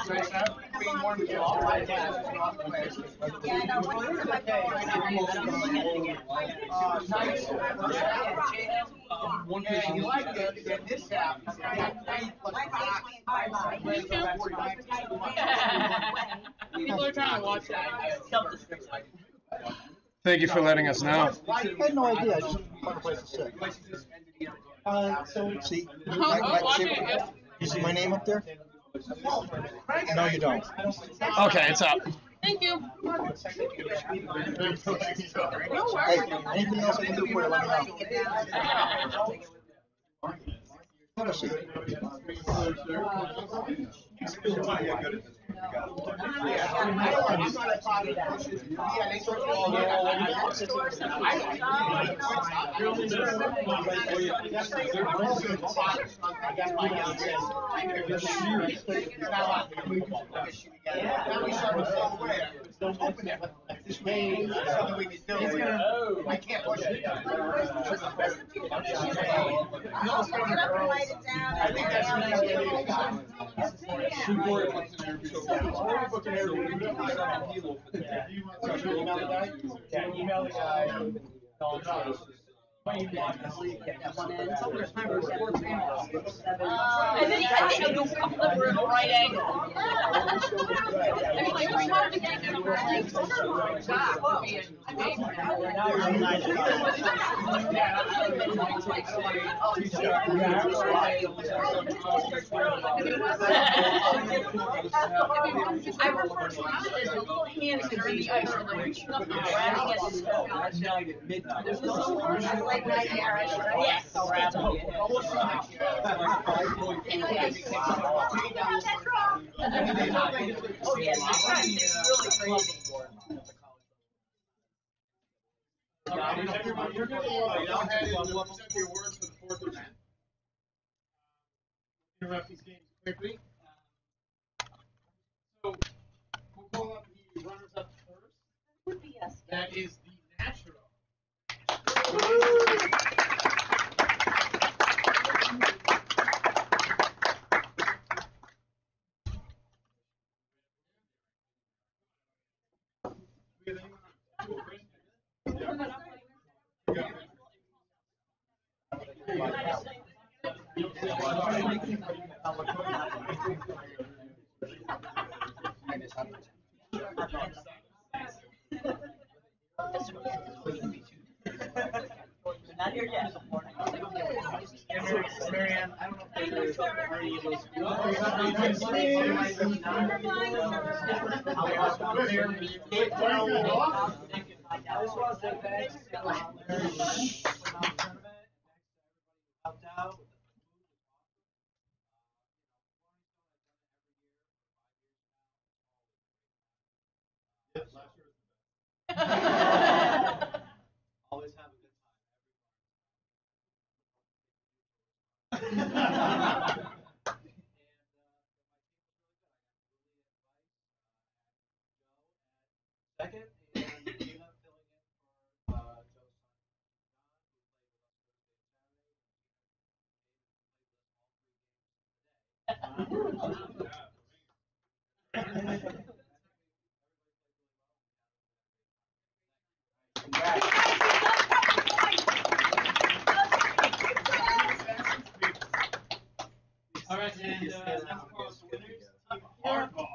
People are trying to watch that. Thank you for letting us know. I had no idea. I just found a place to sit. See, you see my name up there? No, you don't. Okay, it's up. Thank you. Hey, anything else I can do for you, let me know. Have a seat. I can't push it. I think that's Email the guy. And then you have to go a couple of room right angle. I mean, like, we're not to get them like, I refer to it as a little hand in the ice and I'm reaching up and grabbing at the stove. There's no like right there. Yes. Oh yes, it's really crazy. You're good. I'll head in and present your words for the fourth event. Interrupt these games quickly. So we'll call up the runners up first. Would be us. That is the natural. Not here yet. Marianne, I don't know if there's any of those. Always have a good time. Second, and Dana filling in for Joe's son, who played with us all 3 games today. All right, and now for the winners of hardball.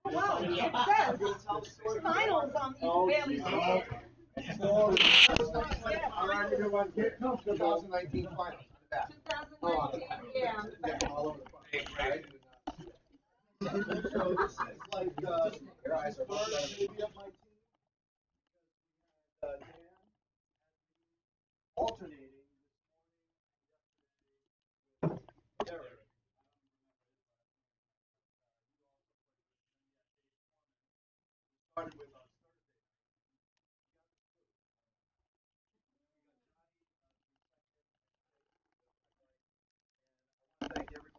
Wow, it says finals on each family's name. 2019 finals. 2019, yeah. All over the place. So this is like your eyes are maybe up my team. Dan alternating this morning with Derek. Started with us Thursday. Thank everybody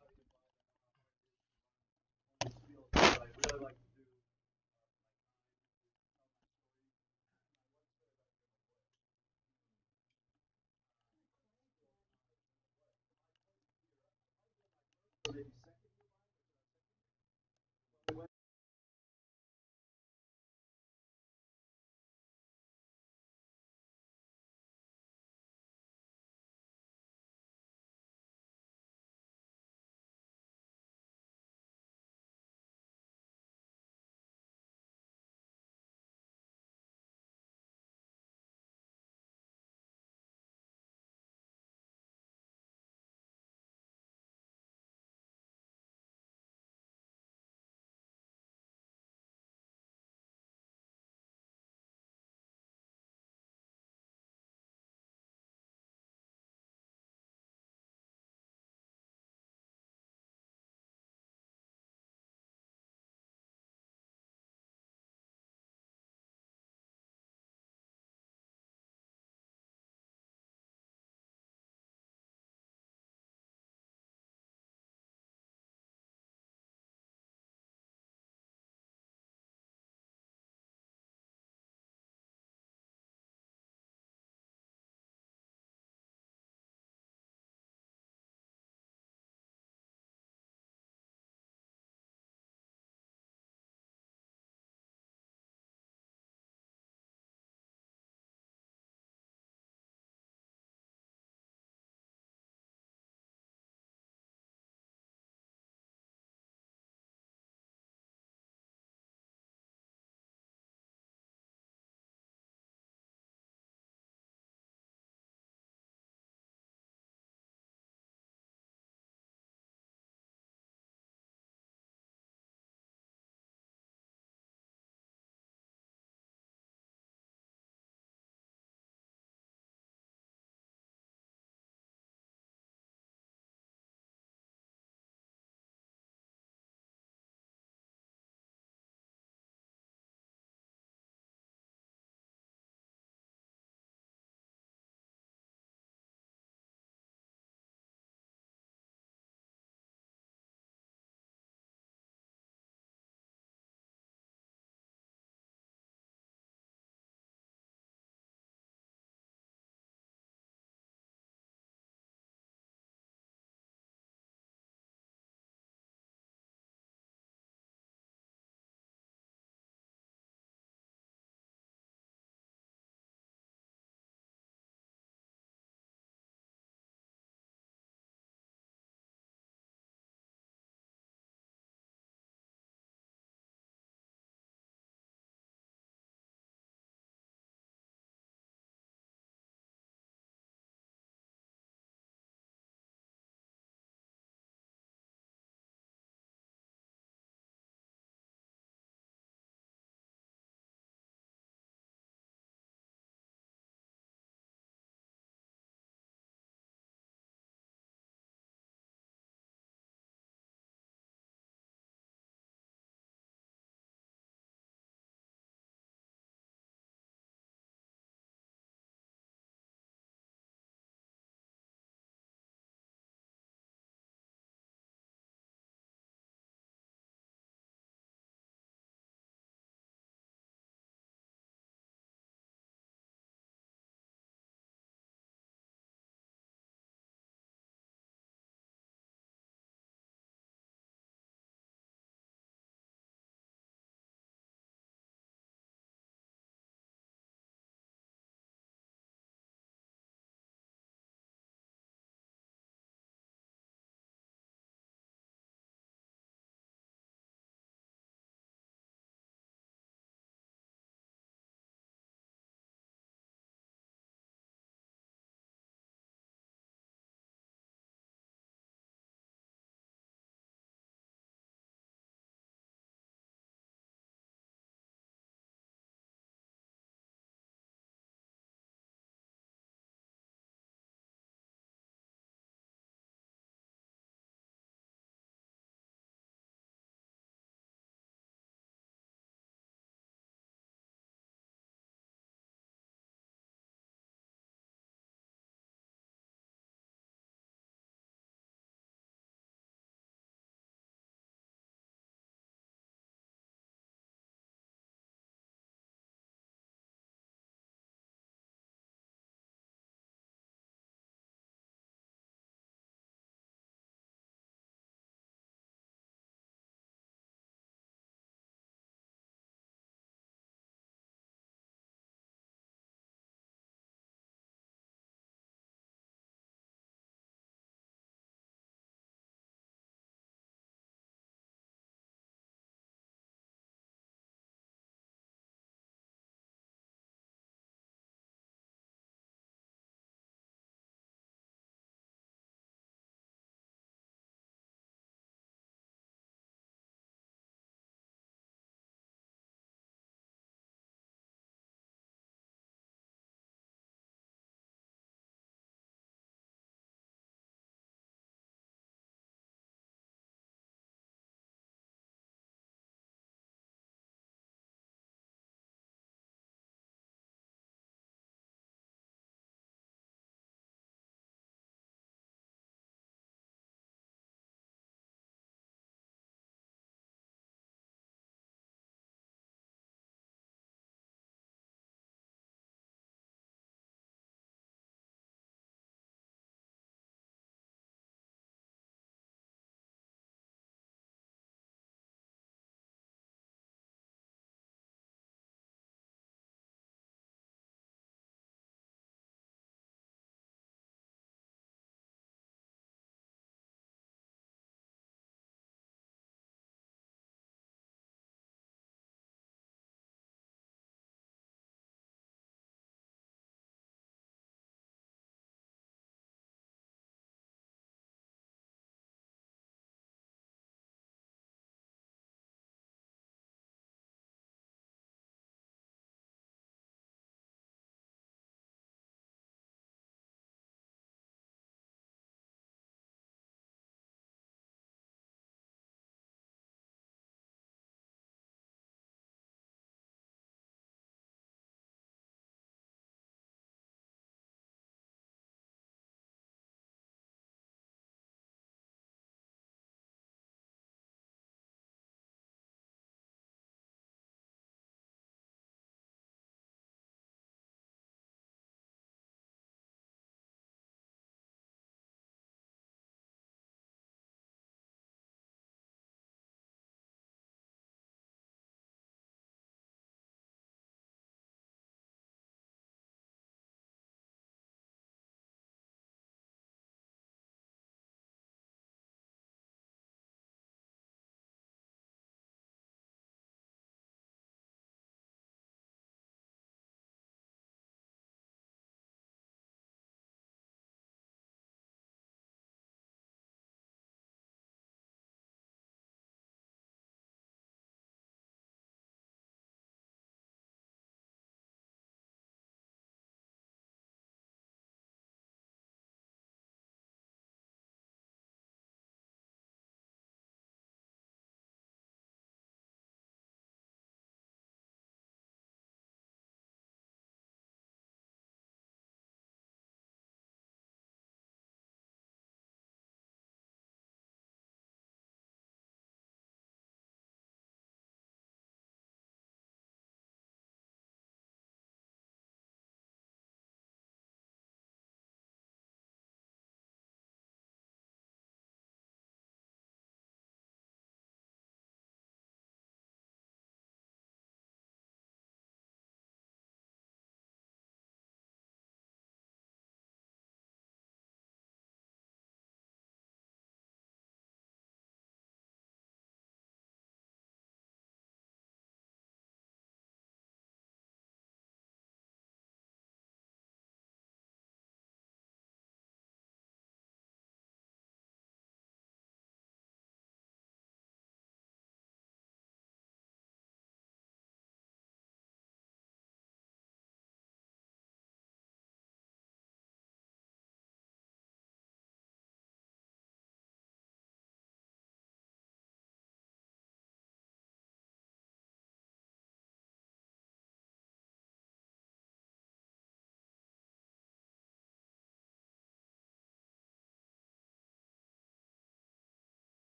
involved. I really like to do.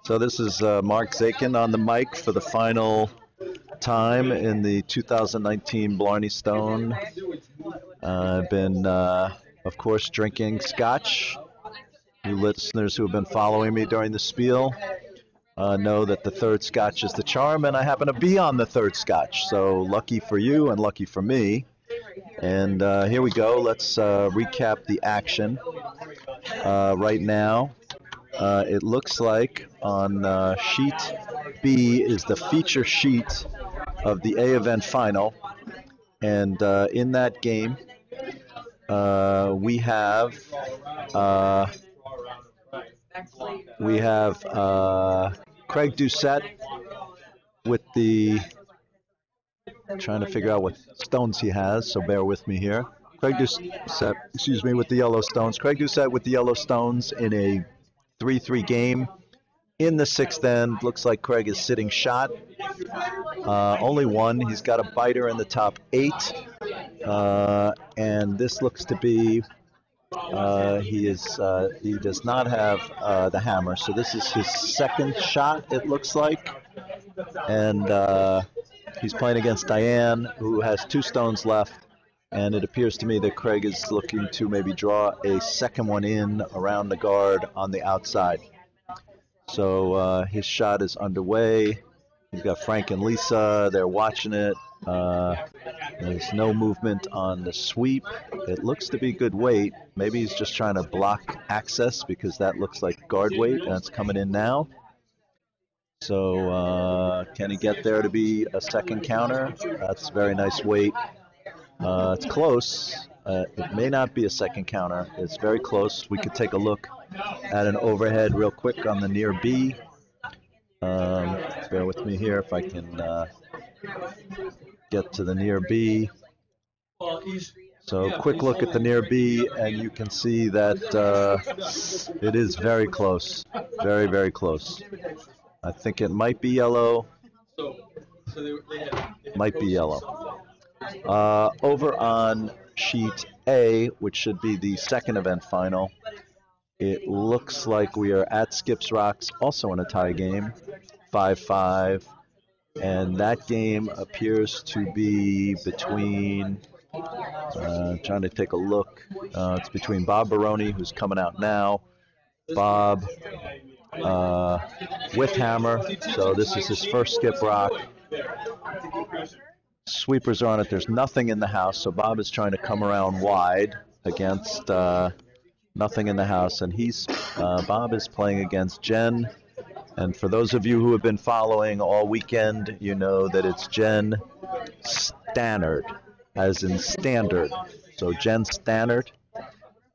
So this is Mark Zakin on the mic for the final time in the 2019 Blarney Stone. I've been, of course, drinking scotch. You listeners who have been following me during the spiel know that the third scotch is the charm, and I happen to be on the third scotch. So lucky for you and lucky for me. And here we go. Let's recap the action. Right now, it looks like on sheet B is the feature sheet of the A event final. And in that game, we have Craig Doucette with the, trying to figure out what stones he has, so bear with me here. Craig Doucette, with the yellow stones. Craig Doucette with the yellow stones in a 3-3 game. In the sixth end, looks like Craig is sitting shot. Only one. He's got a biter in the top 8. And this looks to be, he does not have the hammer. So this is his second shot, it looks like. And he's playing against Diane, who has 2 stones left. And it appears to me that Craig is looking to maybe draw a second one in around the guard on the outside. So his shot is underway. He's got Frank and Lisa. They're watching it. There's no movement on the sweep. It looks to be good weight. Maybe he's just trying to block access because that looks like guard weight, and it's coming in now. So can he get there to be a second counter? That's very nice weight. It's close. It may not be a second counter. It's very close. We could take a look at an overhead real quick on the near B. Bear with me here if I can get to the near B. So quick look at the near B, and you can see that it is very close. Very, very close. I think it might be yellow. Might be yellow. Over on sheet A, which should be the second event final, it looks like we are at Skips Rocks, also in a tie game, 5-5. And that game appears to be between, trying to take a look, it's between Bob Baroni, who's coming out now, Bob with hammer, so this is his first Skip Rock. Sweepers are on it. There's nothing in the house, so Bob is trying to come around wide against nothing in the house, and Bob is playing against Jen. And for those of you who have been following all weekend, you know that it's Jen Stannard, as in standard. So Jen Stannard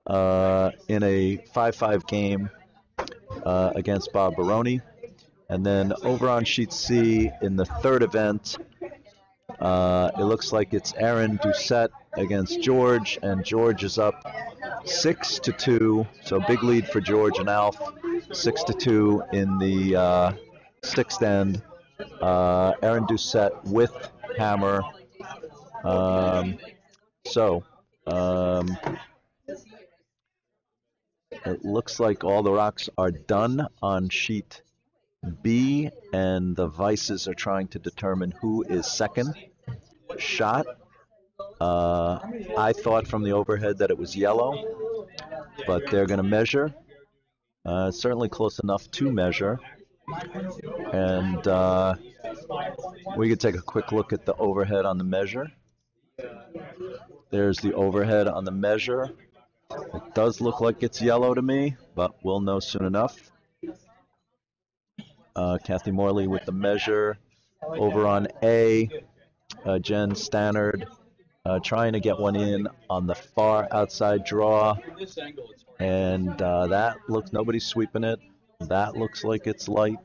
in a 5-5 game against Bob Baroni. And then over on sheet C in the third event, it looks like it's Aaron Doucette against George, and George is up 6-2. So big lead for George and Alf, 6-2 in the sixth end. Aaron Doucette with hammer. It looks like all the rocks are done on sheet B, and the vices are trying to determine who is second shot. I thought from the overhead that it was yellow, but they're going to measure. It's certainly close enough to measure. And we could take a quick look at the overhead on the measure. There's the overhead on the measure. It does look like it's yellow to me, but we'll know soon enough. Kathy Morley with the measure. Over on A, Jen Stannard trying to get one in on the far outside draw. And that looks, nobody's sweeping it. That looks like it's light,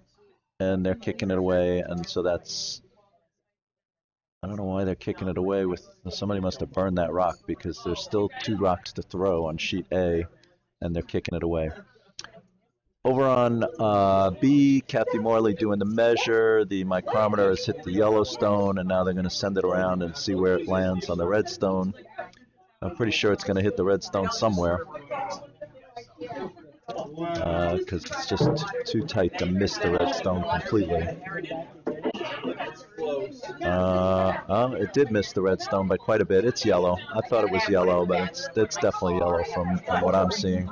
and they're kicking it away. And so that's, I don't know why they're kicking it away. Somebody must have burned that rock, because there's still 2 rocks to throw on sheet A, and they're kicking it away. Over on B, Kathy Morley doing the measure. The micrometer has hit the yellow stone, and now they're going to send it around and see where it lands on the red stone. I'm pretty sure it's going to hit the red stone somewhere. because it's just too tight to miss the red stone completely. It did miss the red stone by quite a bit. It's yellow. I thought it was yellow, but it's definitely yellow from what I'm seeing.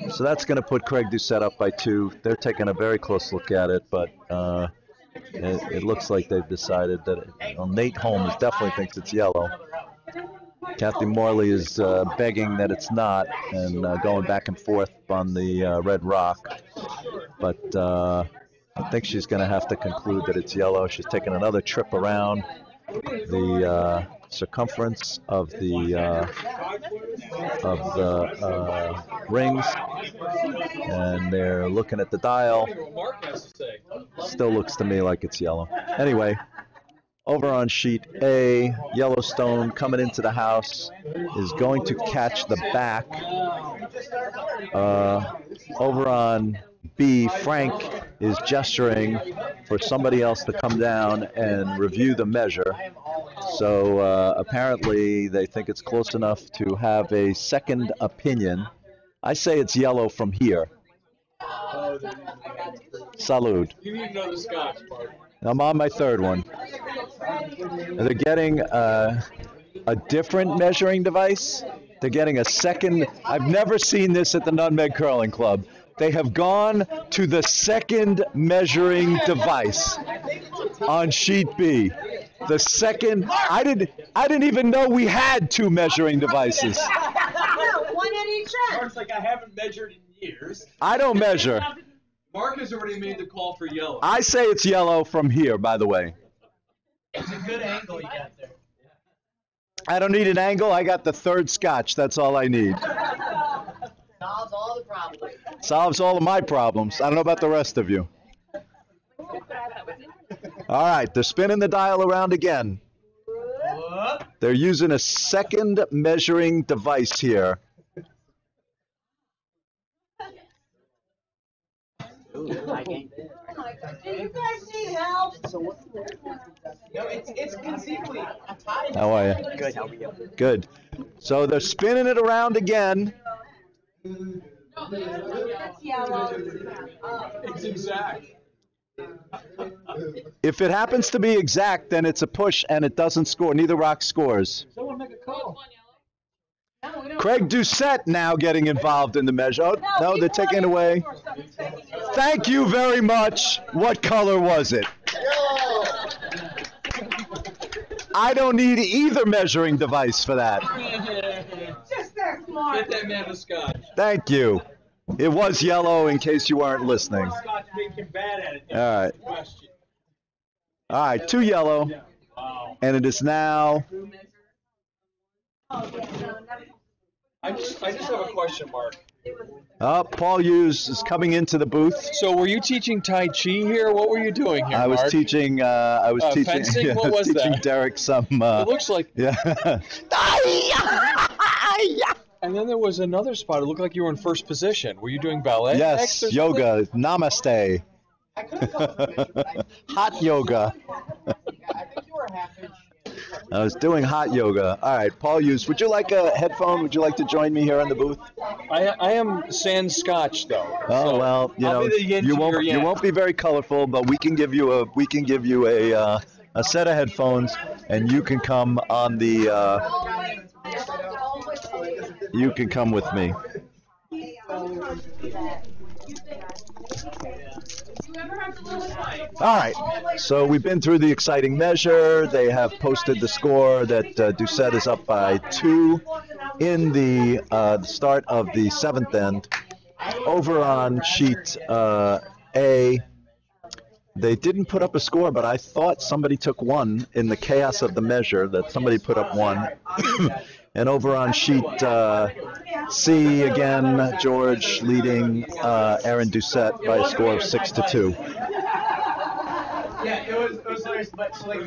So that's going to put Craig Doucette up by 2. They're taking a very close look at it, but it looks like they've decided that Nate Holmes definitely thinks it's yellow. Kathy Morley is begging that it's not and going back and forth on the red rock. But I think she's going to have to conclude that it's yellow. She's taking another trip around the circumference of the rings, and they're looking at the dial. Still looks to me like it's yellow. Anyway, over on sheet A, Yellowstone coming into the house is going to catch the back. Over on B, Frank is gesturing for somebody else to come down and review the measure. So apparently they think it's close enough to have a second opinion. I say it's yellow from here. Salud. You need another scotch, Mark. I'm on my third one. They're getting a different measuring device. They're getting a second. I've never seen this at the Nutmeg Curling Club. They have gone to the second measuring device on sheet B. The second. I didn't even know we had 2 measuring devices. One at each end. Mark's like, I haven't measured in years. I don't measure. Mark has already made the call for yellow. I say it's yellow from here, by the way. It's a good angle you got there. I don't need an angle. I got the third scotch. That's all I need. Solves all the problems. Solves all of my problems. I don't know about the rest of you. All right, they're spinning the dial around again. They're using a second measuring device here. Do you guys need help? It's conceivably a tie. How are you? Good, how are you? Good. So they're spinning it around again. That's yellow. It's exact. If it happens to be exact, then it's a push and it doesn't score. Neither rock scores. Someone make a call. Craig Doucette now getting involved in the measure. Oh, no, they're taking it away. Thank you very much. What color was it? I don't need either measuring device for that. Just that smart. Get that man a scotch. Thank you. It was yellow in case you weren't listening. Scotch make him bad at it. All right. Question. All right, 2 yellow. Wow. And it is now. I just have a question, Mark. Paul Hughes is coming into the booth. So were you teaching Tai Chi here? What were you doing here, I was Mark? teaching. Fencing? What was teaching that? Derek some. It looks like. Yeah. And then there was another spot. It looked like you were in first position. Were you doing ballet? Yes, next or yoga. Namaste. Hot yoga. I think you were half inch. I was doing hot yoga. All right, Paul Hughes, would you like a headphone? Would you like to join me here in the booth? I am sans scotch though. Oh so well, you I'll know, be the yin you to your yang. won't be very colorful, but we can give you a set of headphones, and you can come on the. You can come with me. All right, so we've been through the exciting measure. They have posted the score that Doucette is up by 2 in the start of the 7th end. Over on sheet A, they didn't put up a score, but I thought somebody took 1 in the chaos of the measure, that somebody put up 1. And over on sheet C, again, George leading Aaron Doucette by a score of 6-2. Yeah, it was nice, but like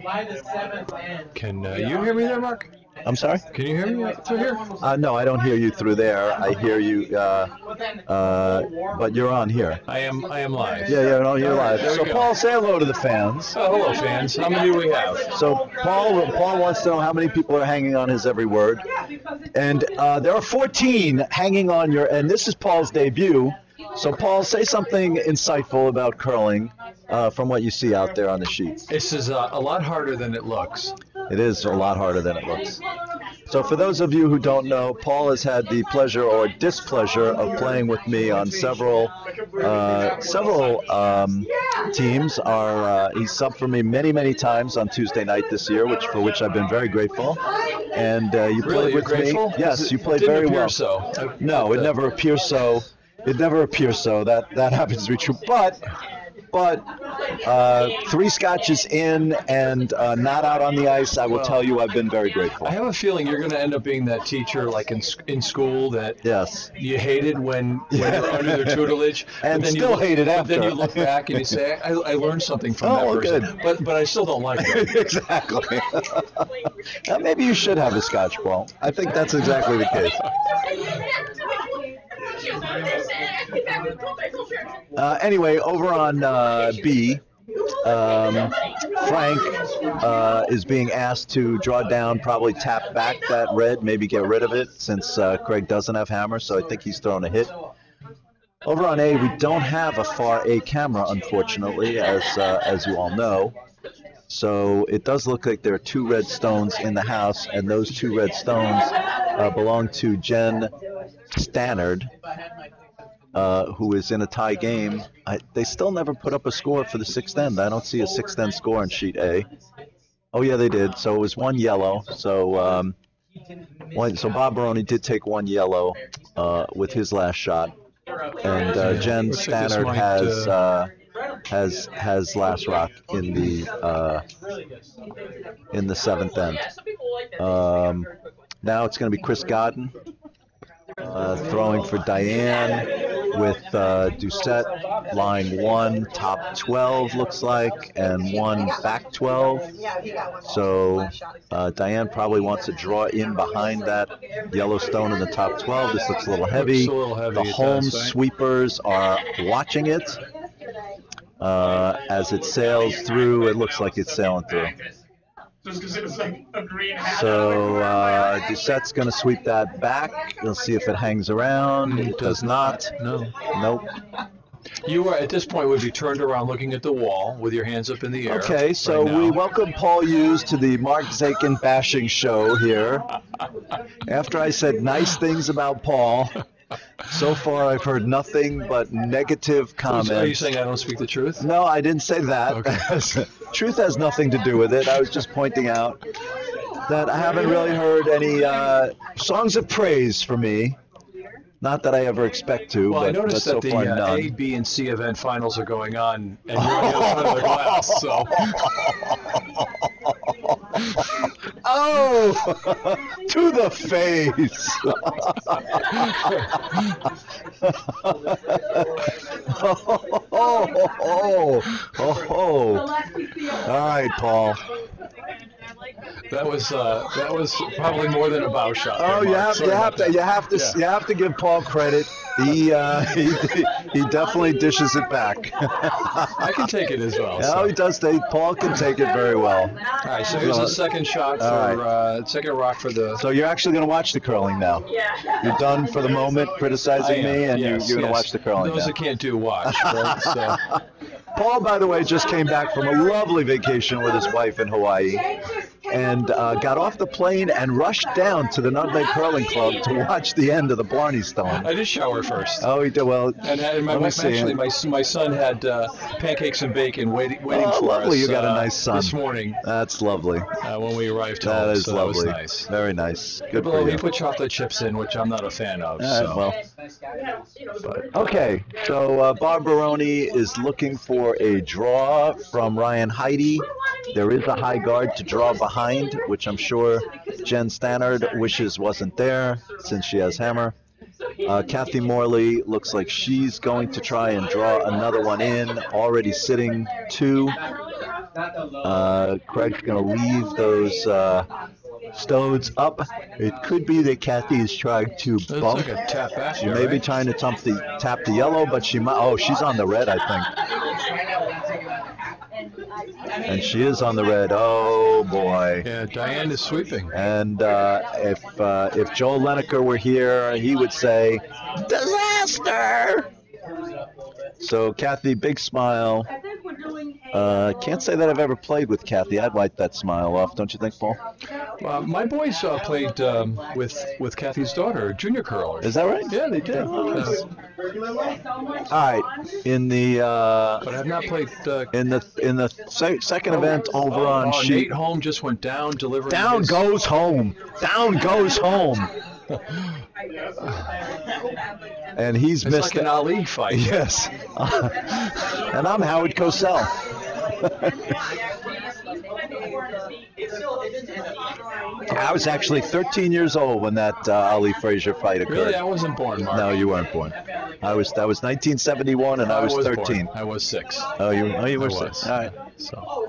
by the 7th end. Can you hear me there, Mark? I'm sorry? Can you hear me through here? No, I don't hear you through there. I hear you, but you're on here. I am live. Yeah, no, you're live. There we So, go. Paul, say hello to the fans. Oh, hello, fans. How many do we have? So, Paul wants to know how many people are hanging on his every word. And there are 14 hanging on your, and this is Paul's debut. So, Paul, say something insightful about curling from what you see out there on the sheets. This is a lot harder than it looks. It is a lot harder than it looks. So for those of you who don't know, Paul has had the pleasure or displeasure of playing with me on several teams. He subbed for me many times on Tuesday night this year, for which I've been very grateful. And you played with grateful? me. Yes, you played It didn't very appear well. So. No, it never appears so. It never appears so. That happens to be true. But 3 scotches in and not out on the ice, I will tell you I've been very grateful. I have a feeling you're going to end up being that teacher like in school that you hated when you were under their tutelage. And still hated after. But then you look back and you say, I learned something from that person. Good. But I still don't like it. Exactly. Now, maybe you should have a scotch, Paul. I think that's exactly the case. Anyway, over on B, Frank is being asked to draw down, probably tap back that red, maybe get rid of it, since Craig doesn't have hammer, so I think he's throwing a hit. Over on A, we don't have a far A camera, unfortunately, as you all know. So it does look like there are 2 red stones in the house, and those 2 red stones belong to Jen Stannard, who is in a tie game. They still never put up a score for the 6th end. I don't see a 6th end score on sheet A. Oh yeah, they did. So it was 1 yellow. So so Bob Blarney did take 1 yellow with his last shot, and Jen Stannard has last rock in the 7th end. Now it's going to be Chris Godden throwing for Diane with Doucette lying 1 top 12 looks like, and 1 back 12. So Diane probably wants to draw in behind that yellow stone in the top 12. This looks a little heavy. The home sweepers are watching it as it sails through. It looks like it's sailing through. Just because it was like a green hat. So Doucette's going to sweep that back. We'll see if it hangs around. It does not. No. Nope. You are at this point would be turned around looking at the wall with your hands up in the air. Okay, so right we welcome Paul Hughes to the Mark Zakin bashing show here. After I said nice things about Paul, so far I've heard nothing but negative comments. Are you saying I don't speak the truth? No, I didn't say that. Okay. Truth has nothing to do with it. I was just pointing out that I haven't really heard any songs of praise for me. Not that I ever expect to, well, but I noticed so that far the none. A, B, and C event finals are going on, and you're on the other side of the glass, so... Oh, to the face. Oh. All right, Paul. That was probably more than a bow shot. Oh, you have to give Paul credit. He definitely dishes it back. I can take it as well. No, he does. Paul can take it very well. All right, so here's a second shot for second rock for the. So you're actually going to watch the curling now. You're done for the moment criticizing me, and you're going to watch the curling Those now. that can't do watch. Right? So. Paul, by the way, just came back from a lovely vacation with his wife in Hawaii, and got off the plane and rushed down to the Nutmeg Curling Club to watch the end of the Blarney Stone. I did shower first. Oh, he did. Well, and my wife actually, my son had pancakes and bacon waiting for us. Lovely. You got a nice son this morning. That's lovely. When we arrived home. That is lovely. That was nice. Very nice. Good Although for you. he put chocolate chips in, which I'm not a fan of. Okay, so Bob Baroni is looking for a draw from Ryan Heidi. There is a high guard to draw behind, which I'm sure Jen Stannard wishes wasn't there since she has hammer. Kathy Morley looks like she's going to try and draw another one in, already sitting 2. Craig's going to leave those Stones up. It could be that Kathy is trying to Looks bump. like a tap back She there, may be right? trying to tap the yellow, but she might. Oh, she's on the red, I think. And she is on the red. Oh boy. Yeah, Diane is sweeping. And if Joel Lineker were here, he would say, "Disaster." So Kathy, big smile. Can't say that I've ever played with Kathy. I'd wipe that smile off, don't you think, Paul? My boys played with Kathy's daughter, junior curlers. Is that right? Yeah, they did. All right, in the But I've not played. in the second event over on sheet. Nate Holm just went down delivering. Down his- goes home. Down goes home. And he's It's missed like an it. Ali fight. Yes. And I'm Howard Cosell. I was actually 13 years old when that Ali Frazier fight occurred. Really, I wasn't born, Mark. No, you weren't born. That was 1971, and I was 13. Born. I was 6. Oh, you were I 6. was. All right. So.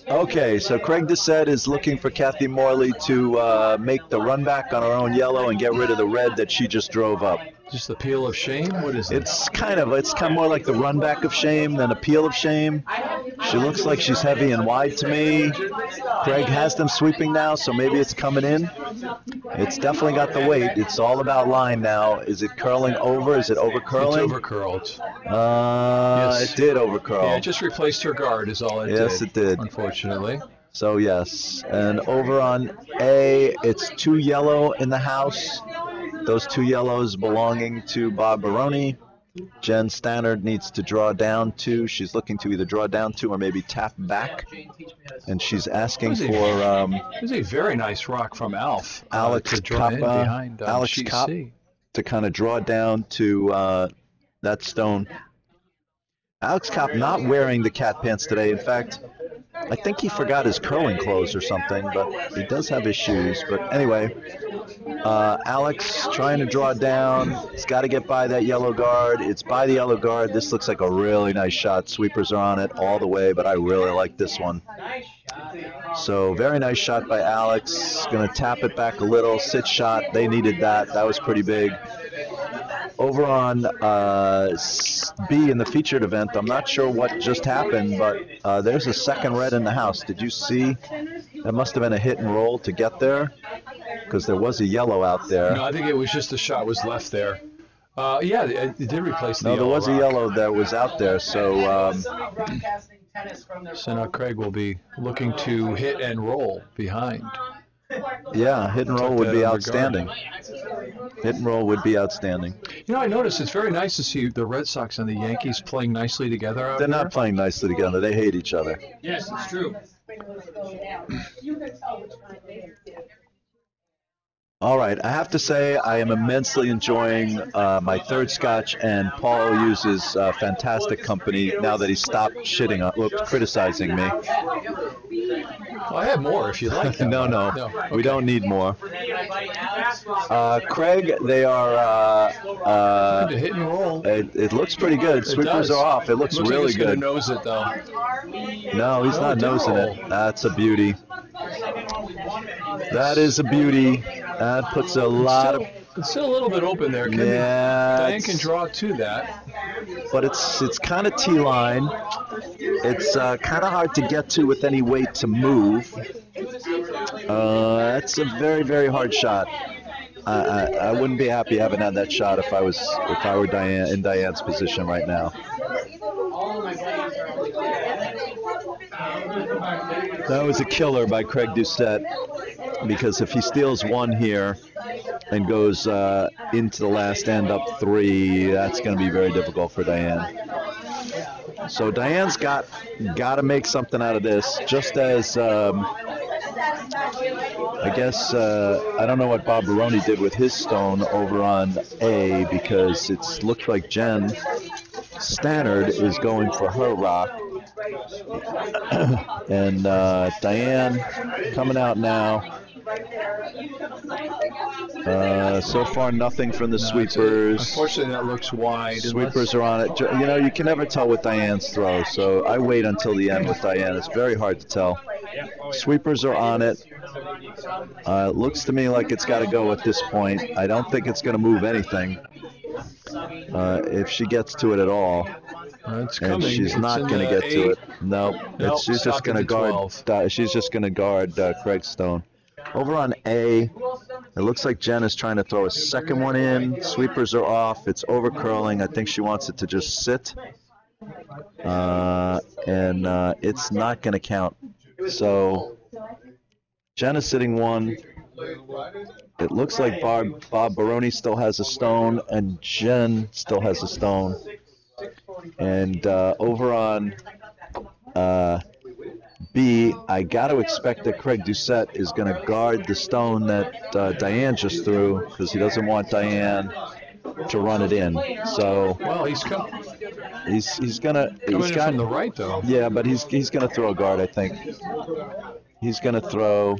Okay, so Craig Doucette is looking for Kathy Morley to make the run back on her own yellow and get rid of the red that she just drove up. Just the peel of shame? What is it? It's kind of more like the run back of shame than a peel of shame. She looks like she's heavy and wide to me. Craig has them sweeping now, so maybe it's coming in. It's definitely got the weight. It's all about line now. Is it curling over? Is it over curling? It's over curled. Yes. It did over curl. Yeah, it just replaced her guard is all it did. Yes, it did. Unfortunately. So yes, and over on A, it's 2 yellow in the house. Those 2 yellows belonging to Bob Baroni. Jen Stannard needs to draw down 2. She's looking to either draw down 2 or maybe tap back. And she's asking for It was a very nice rock from Alf. Alex to draw in Kappa, behind Alex sheet Kopp C. to kind of draw down to that stone. Alex Kopp not wearing the cat pants today. In fact, I think he forgot his curling clothes or something, but he does have his shoes. But anyway, Alex trying to draw down. He's got to get by that yellow guard. It's by the yellow guard. This looks like a really nice shot. Sweepers are on it all the way, but I really like this one. So very nice shot by Alex. Going to tap it back a little. Sit shot. They needed that. That was pretty big. Over on B in the featured event, I'm not sure what just happened, but there's a second red in the house. Did you see? That must have been a hit and roll to get there, because there was a yellow out there. No, I think it was just the shot was left there. Yeah, it did replace the No, yellow there was a rock. yellow that was out there, so So now Craig will be looking to hit and roll behind. yeah, hit and roll Took would that be under outstanding. Hit and roll would be outstanding. You know, I noticed it's very nice to see the Red Sox and the Yankees playing nicely together out They're here. not playing nicely together. They hate each other. Yes, it's true. All right, I have to say I am immensely enjoying my third scotch, and Paul uses fantastic company now that he stopped criticizing me. Well, I have more if you'd like. No, Okay. we don't need more. Craig, they are. Good to hit and roll. It looks pretty good. It Sweepers does. are off. It looks Looks really like he's good. gonna nose it though. No, he's No, not it didn't nosing roll. it. That's a beauty. That is a beauty. That puts a lot of. It's still a little bit open there. Yeah, Diane it's- can draw to that. But it's kind of T-line. It's kind of hard to get to with any weight to move. That's a very, very hard shot. I wouldn't be happy having had that shot if I were Diane in Diane's position right now. That was a killer by Craig Doucette, because if he steals one here and goes into the last end up 3, that's going to be very difficult for Diane. So Diane's got to make something out of this, just as I guess I don't know what Bob Baroni did with his stone over on A, because it looks like Jen Stannard is going for her rock. And Diane coming out now. So far, nothing from the sweepers. Unfortunately, that looks wide. Sweepers are on it. You know, you can never tell with Diane's throw, so I wait until the end with Diane. It's very hard to tell. Sweepers are on it. It looks to me like it's got to go at this point. I don't think it's going to move anything if she gets to it at all. It's and coming. she's It's not in going to the get to it. Nope, She's just going to guard. She's just going to guard Craig Stone. Over on A, it looks like Jen is trying to throw a second one in. Sweepers are off. It's over curling. I think she wants it to just sit. And it's not going to count. So Jen is sitting one. It looks like Bob Baroni still has a stone, and Jen still has a stone. And over on B, I got to expect that Craig Doucette is going to guard the stone that Diane just threw, because he doesn't want Diane to run it in. So well, he's coming. He's gonna. Coming in from the right, though. Yeah, but he's gonna throw a guard, I think. He's gonna throw.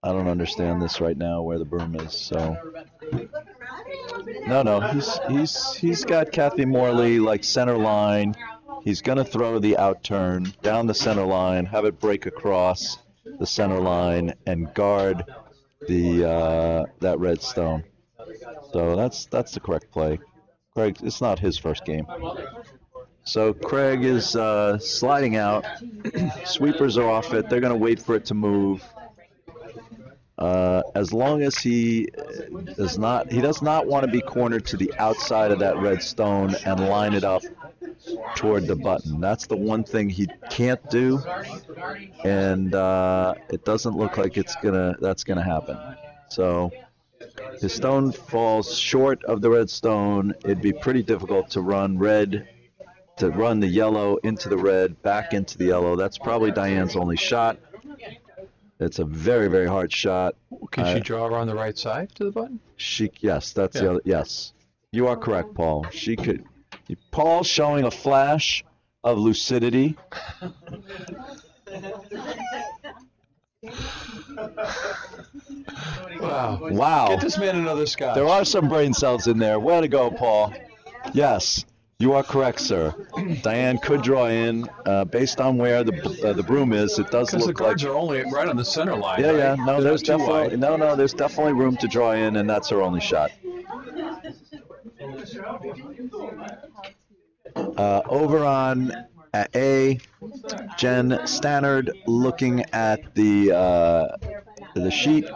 I don't understand this right now where the broom is. So. No. He's got Kathy Morley like center line. He's gonna throw the out turn down the center line, have it break across the center line, and guard the that red stone. So that's the correct play. Craig, it's not his first game. So Craig is sliding out. Sweepers are off it. They're going to wait for it to move. As long as he does not want to be cornered to the outside of that red stone and line it up toward the button. That's the one thing he can't do, and it doesn't look like that's gonna happen. So. His stone falls short of the red stone. It'd be pretty difficult to run the yellow into the red, back into the yellow. That's probably Diane's only shot. It's a very, very hard shot. Can she draw her on the right side to the button? Yes, that's the other. Yes, you are correct, Paul. She could. Paul's showing a flash of lucidity. Wow. Get this man another scotch. There are some brain cells in there. Way to go, Paul. Yes, you are correct, sir. Diane could draw in based on where the broom is. It does look like. Because the guards are only right on the center line. Yeah, right? yeah. No, there's definitely room to draw in, and that's her only shot. Over on A, Jen Stannard looking at the sheet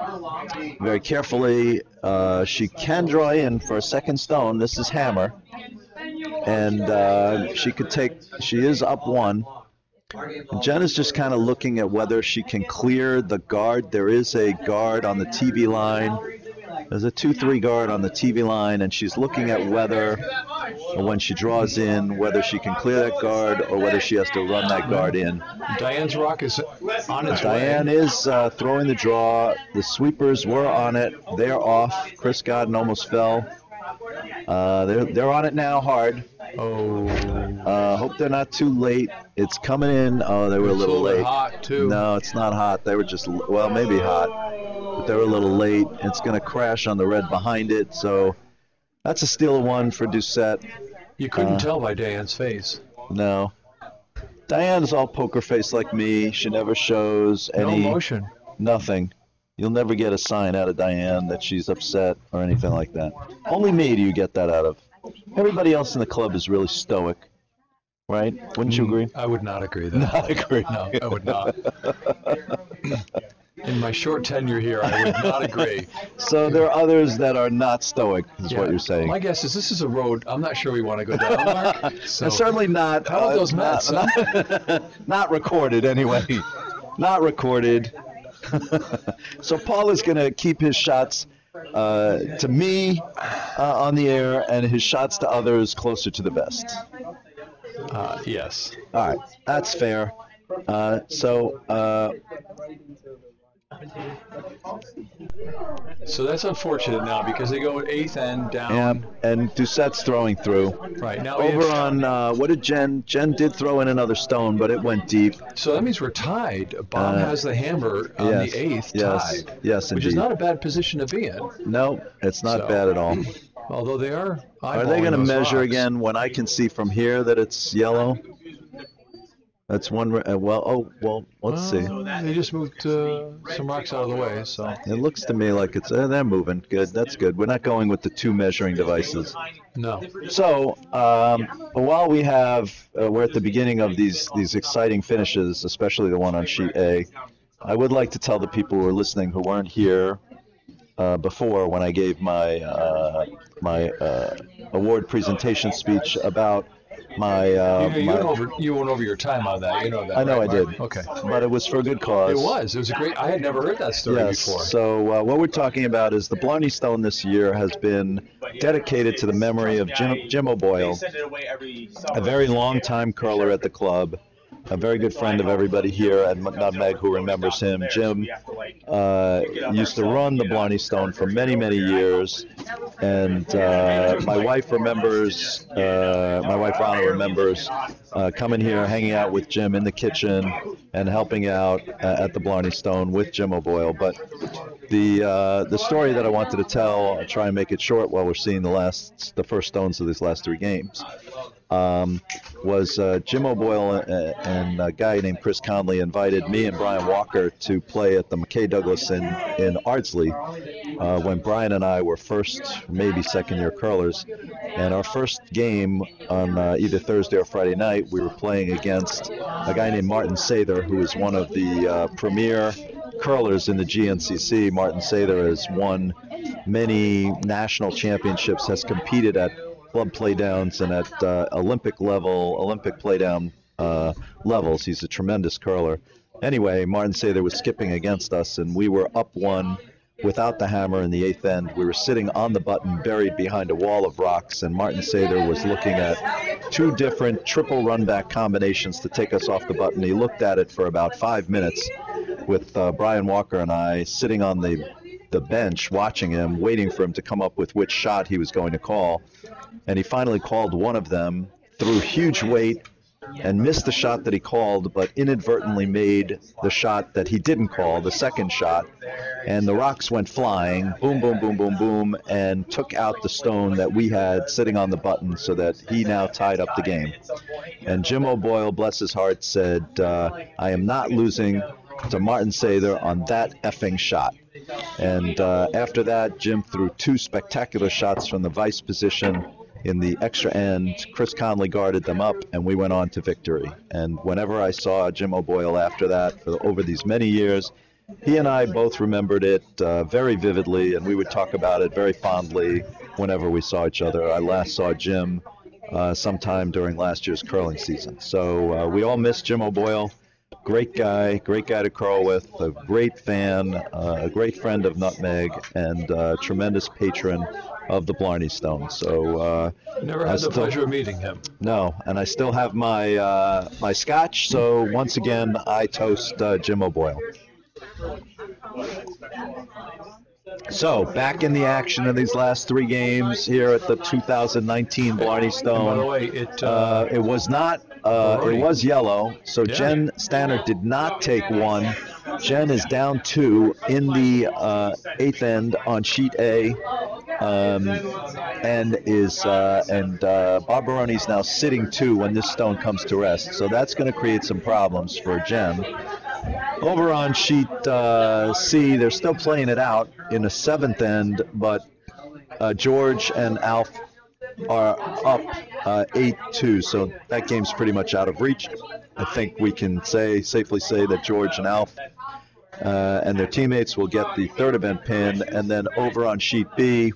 very carefully. She can draw in for a second stone. This is hammer, and she is up one. Jen is just kind of looking at whether she can clear the guard. There is a guard on the TV line. There's a 2-3 guard on the TV line, and she's looking at whether, when she draws in, whether she can clear that guard or whether she has to run that guard in. Diane's rock is on its way. Diane is throwing the draw. The sweepers were on it. They're off. Chris Godden almost fell. They're on it now hard. Oh. Hope they're not too late. It's coming in. Oh, they were a little late. Hot too. No, it's not hot. They were just, well, maybe hot. But they were a little late. It's going to crash on the red behind it. So that's a steal of one for Doucette. You couldn't tell by Diane's face. No. Diane's all poker face like me. She never shows any. No emotion. Nothing. You'll never get a sign out of Diane that she's upset or anything like that. Only me do you get that out of. Everybody else in the club is really stoic, right? Wouldn't you agree? I would not agree. That. Not agree. No, I would not. In my short tenure here, I would not agree. So there are others that are not stoic, is what you're saying. My guess is this is a road I'm not sure we want to go down, Mark. So, and certainly not. How about those Mets? Not recorded, anyway. Not recorded. So Paul is going to keep his shots to me on the air and his shots to others closer to the best. Yes. All right. That's fair. So that's unfortunate now because they go at eighth and down. And Doucette's throwing through. Right. Now over on, what did Jen did throw in another stone, but it went deep. So that means we're tied. Bob has the hammer on the eighth, tied. Yes, which indeed. is not a bad position to be in. No, it's not bad at all. Although they are. Are they going to measure again when I can see from here that it's yellow? That's one. Let's see. They just moved some rocks out of the way, so. It looks to me like it's they're moving. Good. That's good. We're not going with the 2 measuring devices. No. So while we're at the beginning of these exciting finishes, especially the one on sheet A, I would like to tell the people who are listening who weren't here before when I gave my award presentation speech about my. You went over your time on that. You know that. I know, right, I did. Mark? Okay. But it was for a good cause. It was a great. I had never heard that story before. So what we're talking about is the Blarney Stone this year has been dedicated to the memory of Jim O'Boyle, a very long-time curler at the club, a very good friend of everybody here at Nutmeg who remembers him. Jim used to run the Blarney Stone for many, many years, and my wife remembers, my wife Ronna remembers coming here, hanging out with Jim in the kitchen and helping out at the Blarney Stone with Jim O'Boyle. But the story that I wanted to tell, I'll try and make it short while we're seeing the first stones of these last 3 games. Was Jim O'Boyle and a guy named Chris Conley invited me and Brian Walker to play at the McKay Douglas in Ardsley when Brian and I were maybe second-year curlers. And our first game on either Thursday or Friday night, we were playing against a guy named Martin Sather, who is one of the premier curlers in the GNCC. Martin Sather has won many national championships, has competed at club playdowns and at Olympic playdown levels. He's a tremendous curler. Anyway, Martin Sather was skipping against us, and we were up 1 without the hammer in the 8th end. We were sitting on the button, buried behind a wall of rocks, and Martin Sather was looking at 2 different triple run-back combinations to take us off the button. He looked at it for about 5 minutes with Brian Walker and I sitting on the bench watching him, waiting for him to come up with which shot he was going to call. And he finally called one of them, threw huge weight, and missed the shot that he called, but inadvertently made the shot that he didn't call, the second shot. And the rocks went flying, boom, boom, boom, boom, boom, and took out the stone that we had sitting on the button so that he now tied up the game. And Jim O'Boyle, bless his heart, said, I am not losing to Martin Sather on that effing shot. And after that, Jim threw 2 spectacular shots from the vice position in the extra end. Chris Conley guarded them up, and we went on to victory. And whenever I saw Jim O'Boyle after that, over these many years, he and I both remembered it very vividly, and we would talk about it very fondly whenever we saw each other. I last saw Jim sometime during last year's curling season. So we all miss Jim O'Boyle. Great guy to curl with, a great fan, a great friend of Nutmeg, and a tremendous patron of the Blarney Stone. So never had the pleasure of meeting him. No, and I still have my my scotch. So once again, I toast Jim O'Boyle. So back in the action of these last 3 games here at the 2019 Blarney Stone. And by the way, it was not. It was yellow, so yeah. Jen Stannard did not take 1. Jen is down 2 in the 8th end on sheet A, and Bob Baroni's now sitting 2 when this stone comes to rest. So that's going to create some problems for Jen. Over on sheet C, they're still playing it out in the 7th end, but George and Alf are up 8-2, so that game's pretty much out of reach. I think we can safely say that George and Alf and their teammates will get the 3rd event pin. And then over on sheet B,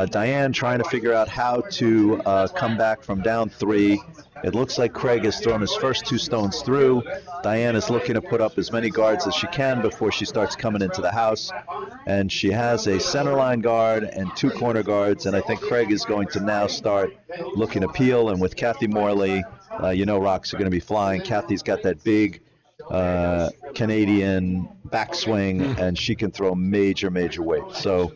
Diane trying to figure out how to come back from down 3. It looks like Craig has thrown his first 2 stones through. Diane is looking to put up as many guards as she can before she starts coming into the house. And she has a center line guard and 2 corner guards. And I think Craig is going to now start looking to peel. And with Kathy Morley, rocks are going to be flying. Kathy's got that big Canadian backswing, and she can throw major weight. So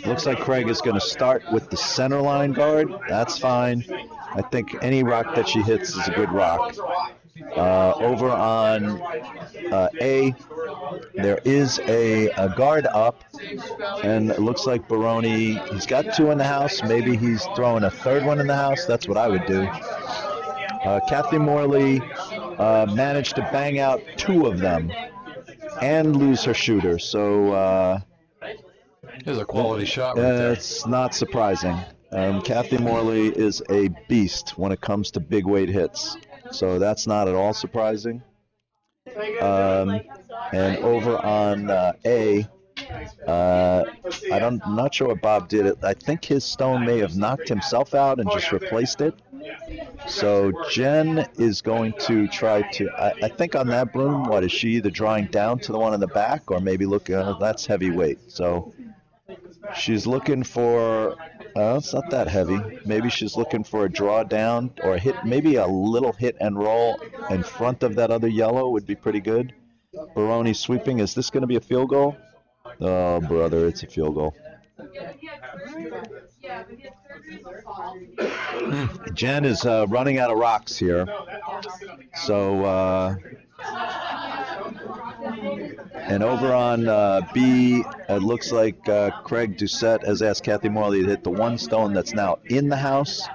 looks like Craig is going to start with the center line guard. That's fine. I think any rock that she hits is a good rock. Over on A, there is a guard up, and it looks like Baroni, he's got 2 in the house. Maybe he's throwing a 3rd one in the house. That's what I would do. Kathy Morley managed to bang out 2 of them and lose her shooter. So Here's a quality shot right there. it's not surprising. Kathy Morley is a beast when it comes to big weight hits. So that's not at all surprising. And over on A, I'm not sure what Bob did. I think his stone may have knocked himself out and just replaced it. So Jen is going to try to, I think on that broom, what is she either drawing down to the one in the back or maybe looking, that's heavy weight. So she's looking for, it's not that heavy. Maybe she's looking for a draw down or a hit, maybe a little hit and roll in front of that other yellow would be pretty good. Baroni sweeping. Is this going to be a field goal? Oh, brother, it's a field goal. Jen is running out of rocks here. So, and over on B, it looks like Craig Doucette has asked Kathy Morley to hit the one stone that's now in the house.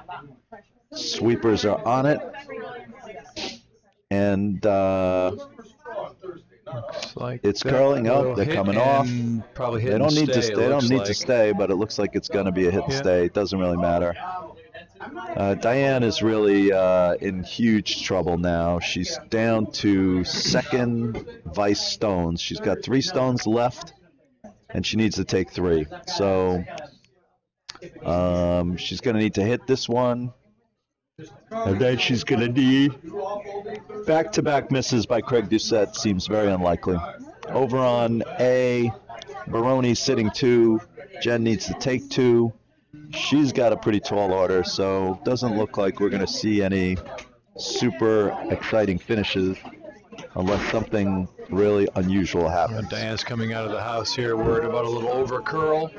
Sweepers are on it. And looks like it's curling up. They're coming off. Probably hit They don't need stay, to. They don't need to stay, but it looks like it's going to be a hit and stay. It doesn't really matter. Diane is really in huge trouble now. She's down to second vice stones. She's got 3 stones left, and she needs to take 3. So she's going to need to hit this one. And then she's going to need back-to-back misses by Craig Doucette. Seems very unlikely. Over on A, Baroni sitting 2. Jen needs to take 2. She's got a pretty tall order, so doesn't look like we're going to see any super exciting finishes unless something really unusual happens. Diane's coming out of the house here, worried about a little over curl.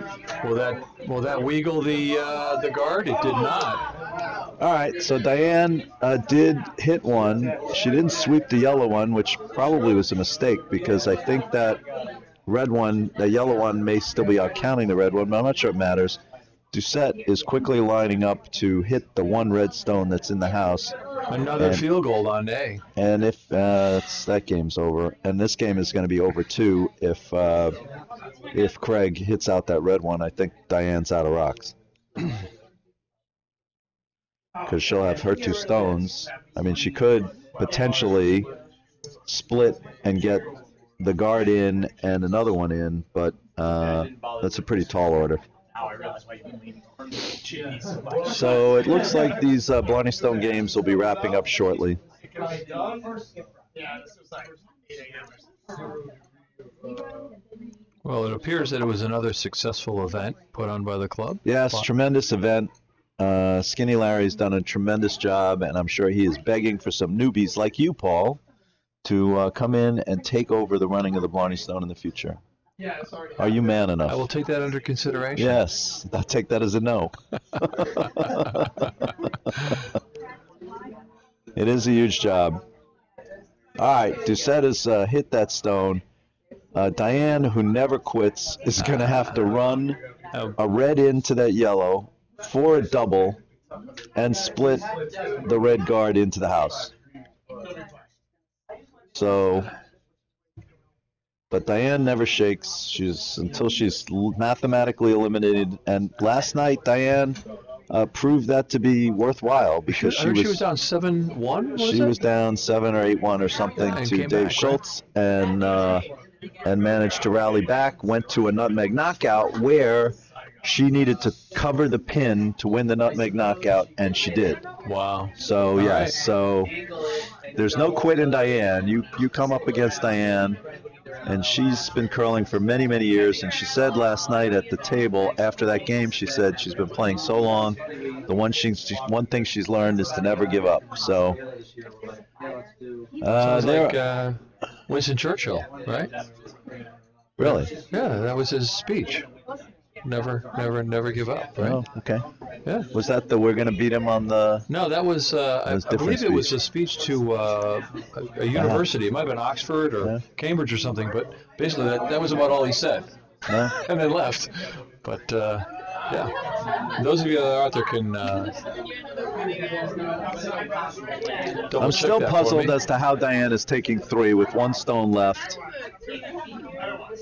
Will that wiggle the guard? It did not. All right, so Diane did hit one. She didn't sweep the yellow one, which probably was a mistake because I think that the yellow one may still be out counting the red one, but I'm not sure it matters. Doucette is quickly lining up to hit the one red stone that's in the house. Another field goal on A. And if that game's over, and this game is going to be over too if Craig hits out that red one, I think Diane's out of rocks. Because she'll have her 2 stones. I mean, she could potentially split and get the guard in and another one in, but that's a pretty tall order. So it looks like these Blarney Stone games will be wrapping up shortly. Well, it appears that it was another successful event put on by the club. Yes, tremendous event. Skinny Larry's done a tremendous job, and I'm sure he is begging for some newbies like you, Paul, to come in and take over the running of the Blarney Stone in the future. Are you man enough? I will take that under consideration. Yes, I'll take that as a no. It is a huge job. All right, Doucette has hit that stone. Diane, who never quits, is going to have to run a red into that yellow for a double and split the red guard into the house. So, but Diane never shakes. Until she's mathematically eliminated. And last night, Diane proved that to be worthwhile because she was down 7-1. She was down 7 or 8-1 or something to Dave Schultz, and managed to rally back. Went to a nutmeg knockout where she needed to cover the pin to win the nutmeg knockout, and she did. Wow. So yes, so there's no quit in Diane. You come up against Diane, and she's been curling for many, many years. And she said last night at the table after that game, she said she's been playing so long. The one thing she's learned is to never give up. So sounds like Winston Churchill, right? Really? Yeah, that was his speech. Never give up, right? Oh, okay. Yeah. Was that the we're going to beat him on the... No, that was, I believe it was a speech to a university. It might have been Oxford or Cambridge or something, but basically that was about all he said. And then left. But Yeah. Those of you that are out there can I'm still puzzled as to how Diane is taking 3 with 1 stone left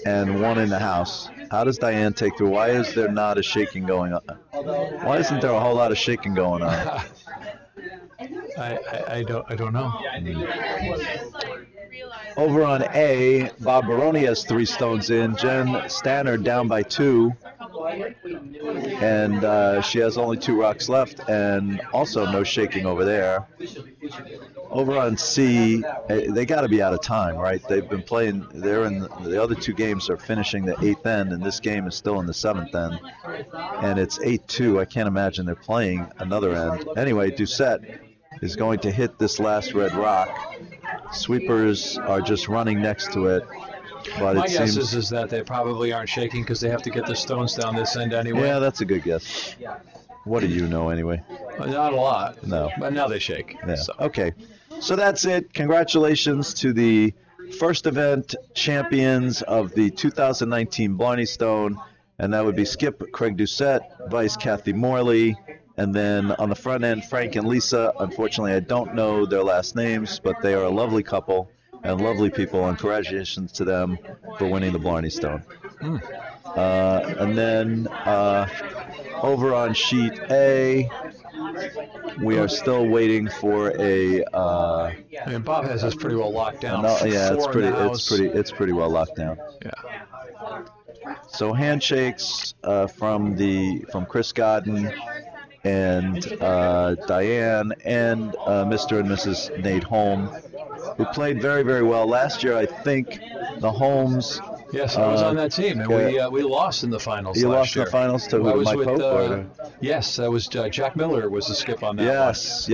and 1 in the house. How does Diane take 3? Why is there not a shaking going on? Why isn't there a whole lot of shaking going on? I don't know. Over on A, Bob Baroni has 3 stones in. Jen Stannard down by 2. And she has only 2 rocks left, and also no shaking over there. Over on C, they got to be out of time, right? They've been playing. They're in the other 2 games are finishing the 8th end, and this game is still in the 7th end. And it's 8-2. I can't imagine they're playing another end. Anyway, Doucette is going to hit this last red rock. Sweepers are just running next to it. But my guess is that they probably aren't shaking because they have to get the stones down this end anyway. Yeah, that's a good guess. What do you know anyway? Not a lot. No. But now they shake. Yeah. So. Okay. So that's it. Congratulations to the first event champions of the 2019 Blarney Stone. And that would be Skip Craig Doucette, Vice Kathy Morley, and then on the front end, Frank and Lisa. Unfortunately, I don't know their last names, but they are a lovely couple and lovely people, and congratulations to them for winning the Blarney Stone. And then over on sheet A, we are still waiting for a. And Bob has this pretty well locked down. Yeah, it's pretty well locked down. Yeah. So handshakes from Chris Godden and Diane and Mr. and Mrs. Nate Holm, who played very, very well last year. I think the Holmes. Yes, I was on that team, and we lost in the finals. You last lost year. in the finals to who? Mike Pope? Yes, that was Jack Miller was the skip on that. Yes.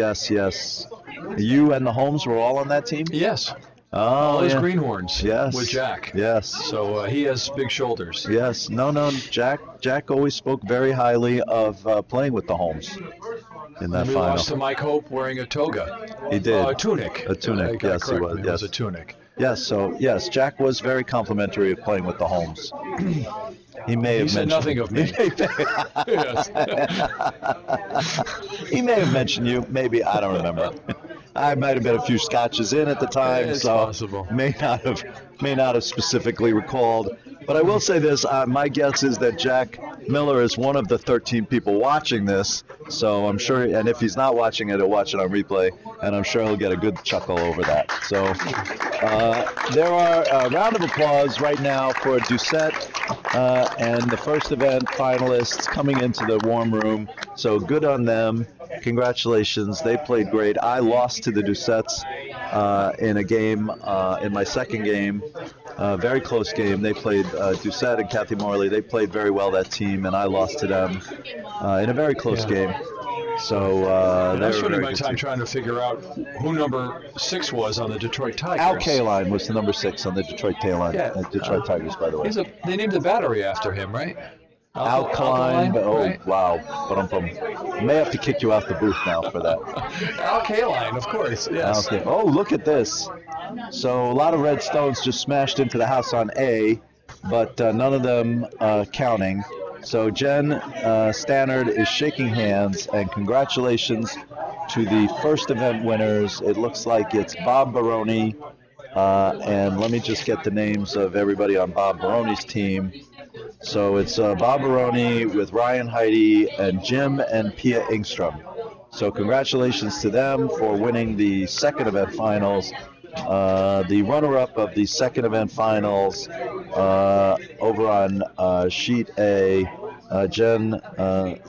You and the Holmes were all on that team. Yes. Oh, all his greenhorns. Yes. With Jack. Yes. So he has big shoulders. Yes. No. Jack always spoke very highly of playing with the Holmes in that we final. Lost to Mike Hope wearing a toga. He did. A tunic. A tunic. Yes, he was. It was a tunic. Yes. So yes, Jack was very complimentary of playing with the Holmes. He may have said mentioned nothing of me. Yes. He may have mentioned you. Maybe I don't remember. I might have been a few scotches in at the time, it's so possible. may not have specifically recalled. But I will say this: my guess is that Jack Miller is one of the 13 people watching this. So I'm sure, and if he's not watching it, he'll watch it on replay, and I'm sure he'll get a good chuckle over that. So there are a round of applause right now for Doucette and the first event finalists coming into the warm room. So good on them. Congratulations. They played great. I lost to the Doucettes in a game, in my second game. Very close game. They played Doucette and Kathy Morley. They played very well, that team, and I lost to them in a very close game. So I was spending my time trying to figure out who number 6 was on the Detroit Tigers. Al Kaline was the number 6 on the Detroit Detroit Tigers, by the way. They named the battery after him, right? Alkaline. Oh, right? wow. But I may have to kick you out the booth now for that. Alkaline, of course. Yes. Oh, look at this. So a lot of red stones just smashed into the house on A, but none of them counting. So Jen Stannard is shaking hands, and congratulations to the first event winners. It looks like it's Bob Baroni, and let me just get the names of everybody on Bob Baroni's team. So it's Bob Baroni with Ryan Heidi and Jim and Pia Ingstrom. So congratulations to them for winning the second event finals. The runner-up of the second event finals over on sheet A, Jen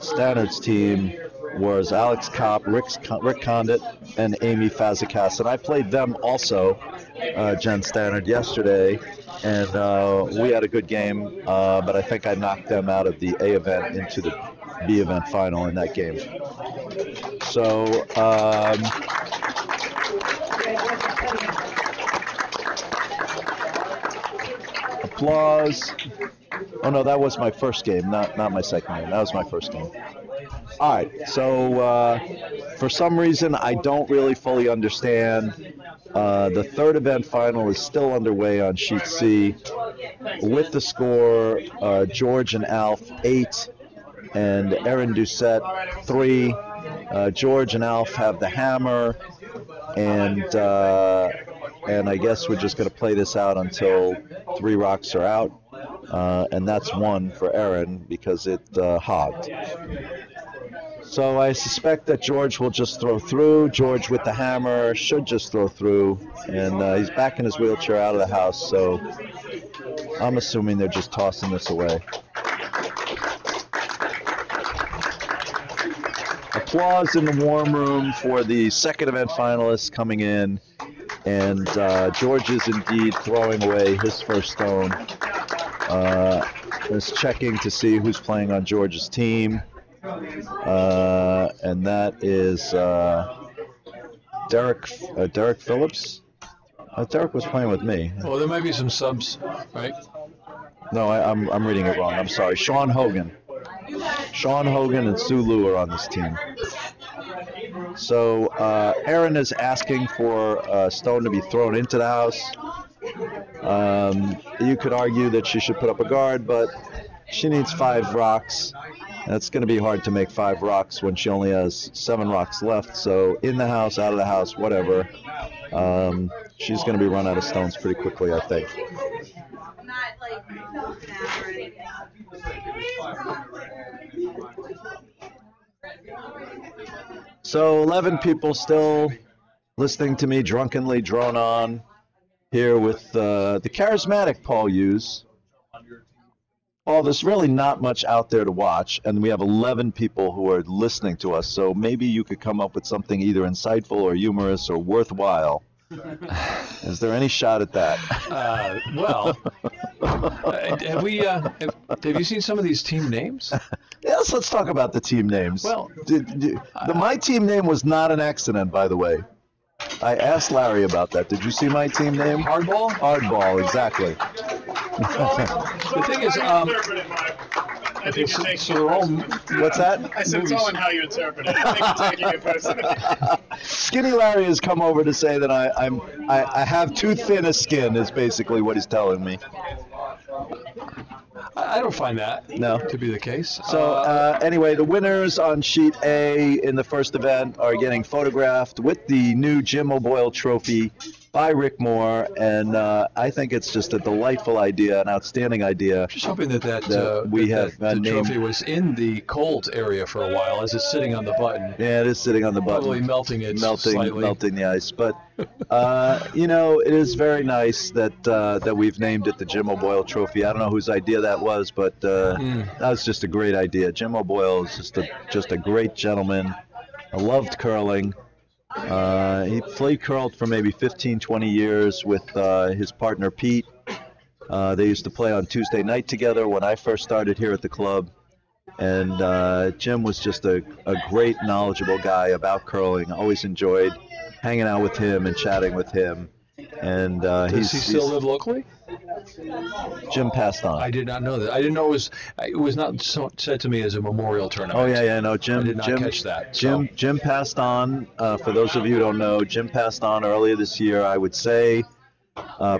Stannard's team was Alex Kopp, Rick Condit, and Amy Fazekas. And I played them also, Jen Stannard, yesterday. And we had a good game, but I think I knocked them out of the A event into the B event final in that game. So, applause. Oh no, that was my first game, not my second game. That was my first game. All right, so for some reason I don't really fully understand. The third event final is still underway on sheet C with the score George and Alf 8 and Aaron Doucette 3. George and Alf have the hammer, and I guess we're just going to play this out until 3 rocks are out, and that's 1 for Aaron because it hogged. So I suspect that George will just throw through. George with the hammer should just throw through, and he's back in his wheelchair out of the house, so I'm assuming they're just tossing this away. Applause in the warm room for the second event finalists coming in, and George is indeed throwing away his first stone. Is checking to see who's playing on George's team, and that is Derek Phillips. Derek was playing with me. Well, there might be some subs, right? No, I'm reading it wrong. I'm sorry. Sean Hogan and Sue Lou are on this team. So Aaron is asking for a stone to be thrown into the house. You could argue that she should put up a guard, but she needs 5 rocks. And it's going to be hard to make 5 rocks when she only has 7 rocks left. So in the house, out of the house, whatever. She's going to be run out of stones pretty quickly, I think. Not like now or anything. So 11 people still listening to me drunkenly drone on here with the charismatic Paul Hughes. Oh, there's really not much out there to watch, and we have 11 people who are listening to us, so maybe you could come up with something either insightful or humorous or worthwhile. Is there any shot at that? Well, have you seen some of these team names? Yes, let's talk about the team names. Well, my team name was not an accident, by the way. I asked Larry about that. Did you see my team name? Hardball? Hardball, exactly. The thing is, I think you're taking so they're all. What's that? I said it's all in how you interpret it. I think you're taking it personally. Skinny Larry has come over to say that I have too thin a skin, is basically what he's telling me. I don't find that to be the case. So anyway, the winners on sheet A in the first event are getting photographed with the new Jim O'Boyle trophy by Rick Moore, and I think it's just a delightful idea, an outstanding idea. Just hoping that the trophy was in the cold area for a while as it's sitting on the button. Yeah, it is sitting on the button. Probably melting it slightly. Melting the ice. But, it is very nice that we've named it the Jim O'Boyle Trophy. I don't know whose idea that was, but that was just a great idea. Jim O'Boyle is just a great gentleman. I loved curling. He played curled for maybe 15, 20 years with his partner Pete. They used to play on Tuesday night together when I first started here at the club. And Jim was just a great, knowledgeable guy about curling. I always enjoyed hanging out with him and chatting with him. And does he still live locally? Jim passed on. I did not know that. I didn't know it was not said to me as a memorial tournament. Oh yeah, no, Jim. I did not catch that. Jim passed on. For those of you who don't know, Jim passed on earlier this year. I would say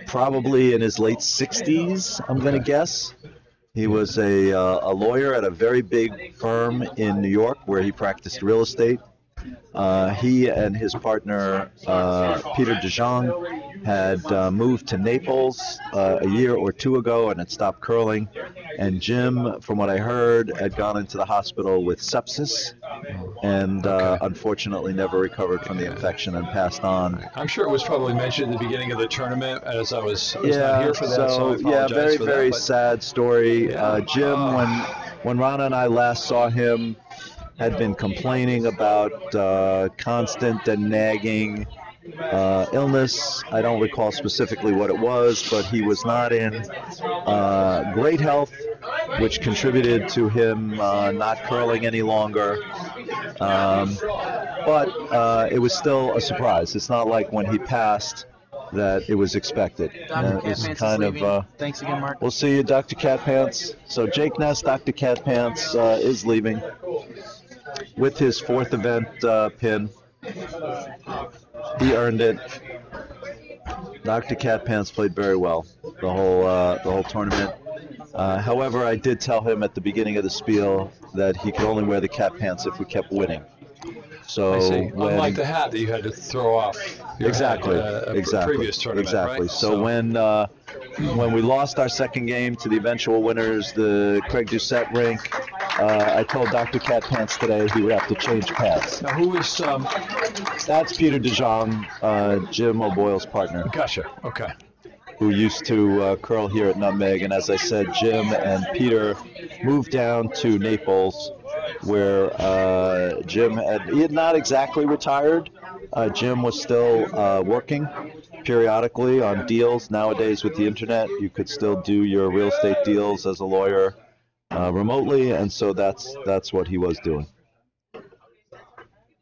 probably in his late 60s. I'm going to guess. He was a lawyer at a very big firm in New York where he practiced real estate. He and his partner, Peter DeJong, had moved to Naples a year or 2 ago and had stopped curling. And Jim, from what I heard, had gone into the hospital with sepsis and unfortunately never recovered from the infection and passed on. I'm sure it was probably mentioned at the beginning of the tournament as I was not here for that, so I apologize very, for very that, sad story. Jim, when Rana and I last saw him, had been complaining about constant and nagging illness. I don't recall specifically what it was, but he was not in great health, which contributed to him not curling any longer. But it was still a surprise. It's not like when he passed that it was expected. It's kind of. Thanks again, Mark. We'll see you, Dr. Catpants. So Jake Ness, Dr. Catpants is leaving with his 4th event pin. He earned it. Dr. Catpants played very well the whole tournament. However, I did tell him at the beginning of the spiel that he could only wear the cat pants if we kept winning. So I see. when, Unlike the hat that you had to throw off. Your exactly, hat, a exactly, previous tournament, exactly. right? So when we lost our second game to the eventual winners, the Craig Doucette rink, I told Dr. Cat Pants today he would have to change pads. Now, who is? That's Peter DeJong, Jim O'Boyle's partner, Gotcha. Okay. who used to curl here at Nutmeg. And as I said, Jim and Peter moved down to Naples, where Jim had not exactly retired. Jim was still working periodically on deals. Nowadays, with the internet, you could still do your real estate deals as a lawyer remotely, and so that's what he was doing.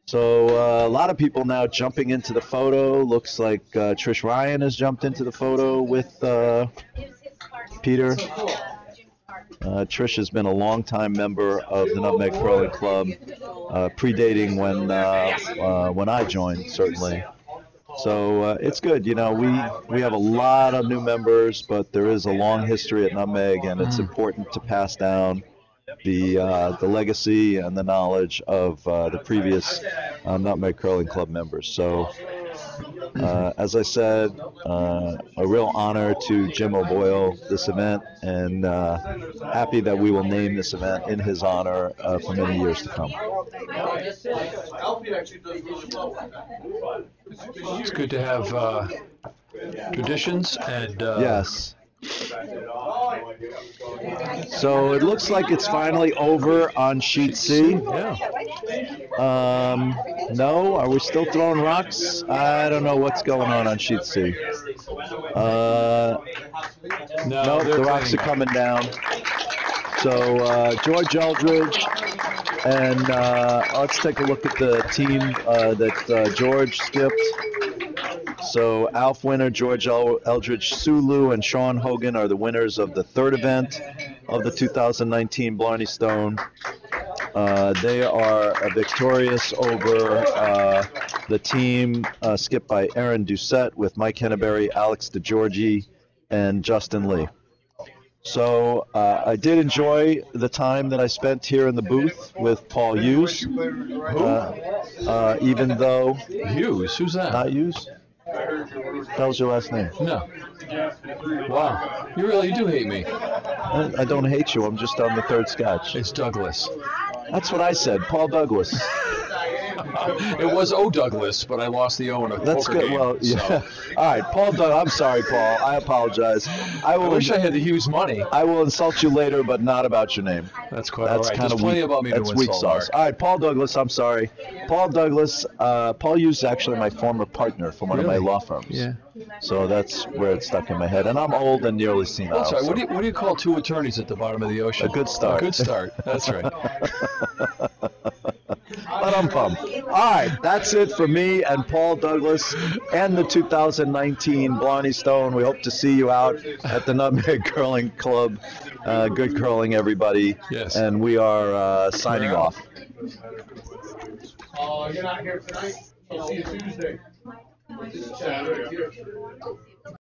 So a lot of people now jumping into the photo. Looks like Trish Ryan has jumped into the photo with Peter. Trish has been a longtime member of the Nutmeg Curling Club, predating when I joined, certainly. So it's good. You know, we have a lot of new members, but there is a long history at Nutmeg, and it's important to pass down the legacy and the knowledge of the previous Nutmeg Curling Club members. So, as I said, a real honor to Jim O'Boyle this event, and happy that we will name this event in his honor for many years to come. It's good to have traditions and. Yes. So it looks like it's finally over on sheet C. Yeah. No, are we still throwing rocks? I don't know what's going on sheet C. No, the rocks are coming down. So George Eldridge, and let's take a look at the team that George skipped. So Alf winner, George Eldridge, Sulu, and Sean Hogan are the winners of the third event of the 2019 Blarney Stone. They are victorious over the team skipped by Aaron Doucette with Mike Henneberry, Alex DeGiorgi, and Justin Lee. So I did enjoy the time that I spent here in the booth with Paul Hughes. Even though Hughes, who's that? Not Hughes. That was your last name. No. Wow. You really do hate me. I don't hate you. I'm just on the third scotch. It's Douglas. That's what I said. Paul Douglas. It was O. Douglas, but I lost the O in a That's poker good. game. Well, yeah. So. All right, Paul Douglas. I'm sorry, Paul. I apologize. I wish I had the Hughes money. I will insult you later, but not about your name. That's quite That's all right. kind There's of plenty weak, about me to that's weak insult, sauce. Mark. All right, Paul Douglas. I'm sorry. Paul Douglas. Paul Hughes is actually my former partner from one of my law firms. Yeah. So that's where it's stuck in my head. And I'm old and nearly senile. That's right. So. What do you call two attorneys at the bottom of the ocean? A good start. A good start. That's right. All right, that's it for me and Paul Douglas and the 2019 Blarney Stone. We hope to see you out at the Nutmeg Curling Club. Good curling, everybody. Yes. And we are signing off. You're not here tonight. I'll see you Tuesday. Saturday.